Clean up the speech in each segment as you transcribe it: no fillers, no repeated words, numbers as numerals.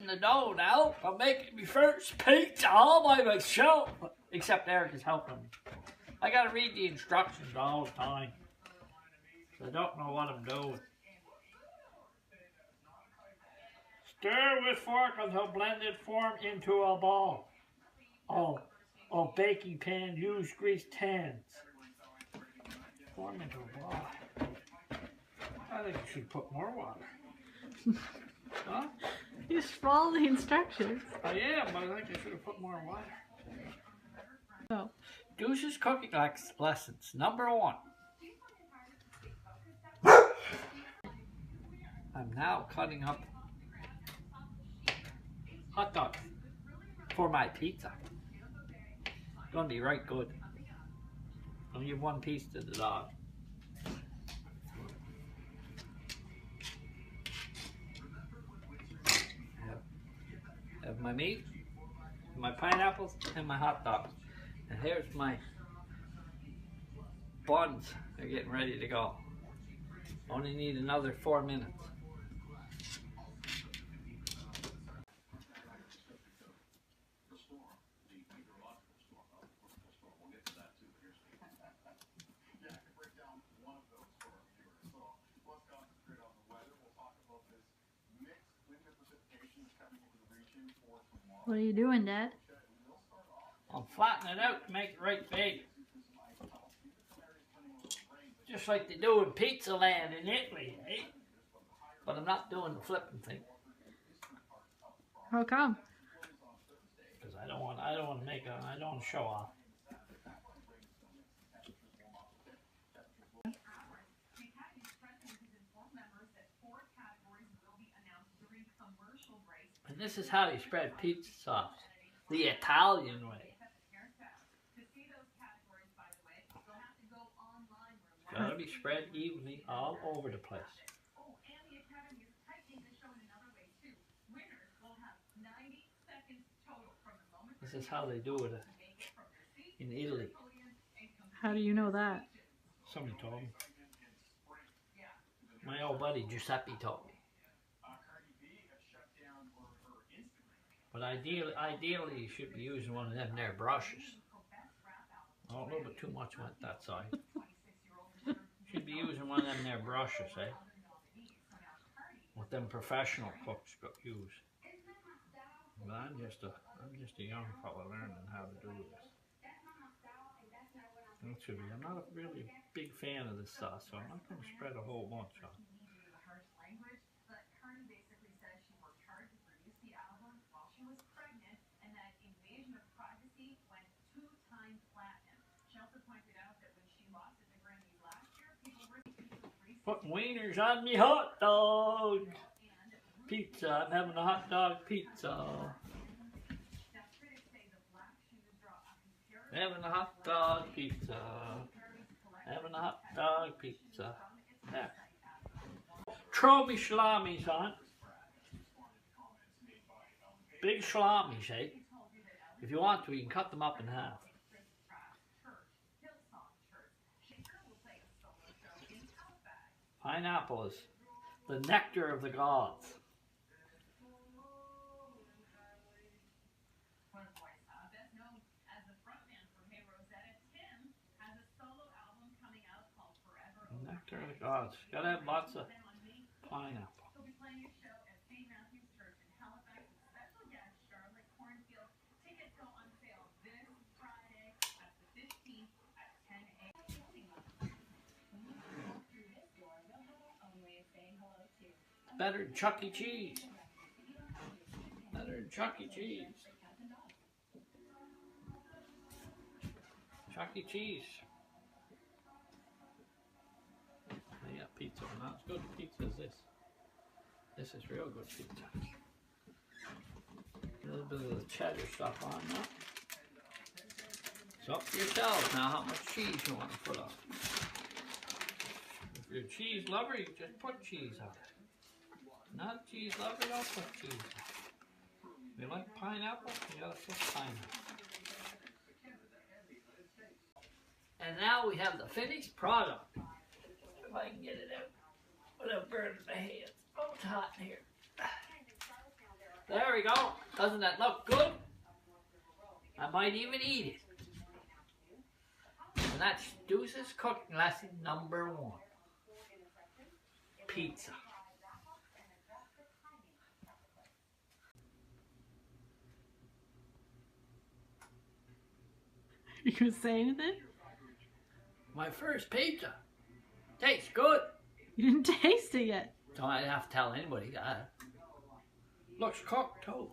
The dough now. I'm making my first pizza all by myself. Except Eric is helping me. I gotta read the instructions all the time. So I don't know what I'm doing. Stir with fork until blended form into a ball. Oh, baking pan, use greased tins. Form into a ball. I think you should put more water. Huh? You just follow the instructions. I am, but I think I should have put more water. Oh. Douce's cooking lessons, #1. I'm now cutting up hot dogs for my pizza. It's gonna be right good. I'll give one piece to the dog. I have my meat, my pineapples, and my hot dogs. And here's my buns. They're getting ready to go. Only need another 4 minutes. What are you doing, Dad? I'm flattening it out to make it right big. Just like they do in Pizza Land in Italy, eh? But I'm not doing the flipping thing. How come? Because I don't want to show off. And this is how you spread pizza sauce, the Italian way. Gotta be spread evenly all over the place. This is how they do it in Italy. How do you know that? Somebody told me. My old buddy Giuseppe told me. But ideally you should be using one of them there brushes. Oh, a little bit too much went that side. Should be using one of them there brushes, eh? What them professional cooks use. But I'm just a young fella learning how to do this. I'm not a really big fan of this sauce, so I'm not going to spread a whole bunch on. Putting wieners on me hot dog pizza. I'm having a hot dog pizza. Having a hot dog pizza. Having a hot dog pizza. There. Throw me salamis on. Big salamis, eh? If you want to, you can cut them up in half. Pineapple is the nectar of the gods. The nectar of the gods. Gotta have lots of pineapple. Better than Chuck E. Cheese. Better than Chuck E. Cheese. Chuck E. Cheese. They got pizza. Not as good a pizza as this. This is real good pizza. A little bit of the cheddar stuff on that. It's up to yourselves now how much cheese you want to put on. If you're a cheese lover, you just put cheese on it. Not a cheese lover, don't put cheese on. If you like pineapple, you gotta put pineapple. And now we have the finished product. If I can get it out without burning my hands. Oh, it's hot in here. There we go. Doesn't that look good? I might even eat it. And that's Douce's cooking lesson number 1. Pizza. You gonna say anything? My first pizza. Tastes good. You didn't taste it yet. Don't I have to tell anybody that. Looks cooked too.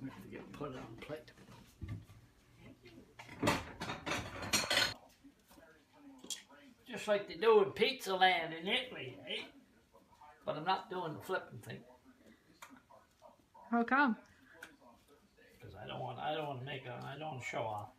We have to put it on a plate. Just like they do in Pizza Land in Italy, eh? But I'm not doing the flipping thing. How come? Because I don't want to show off.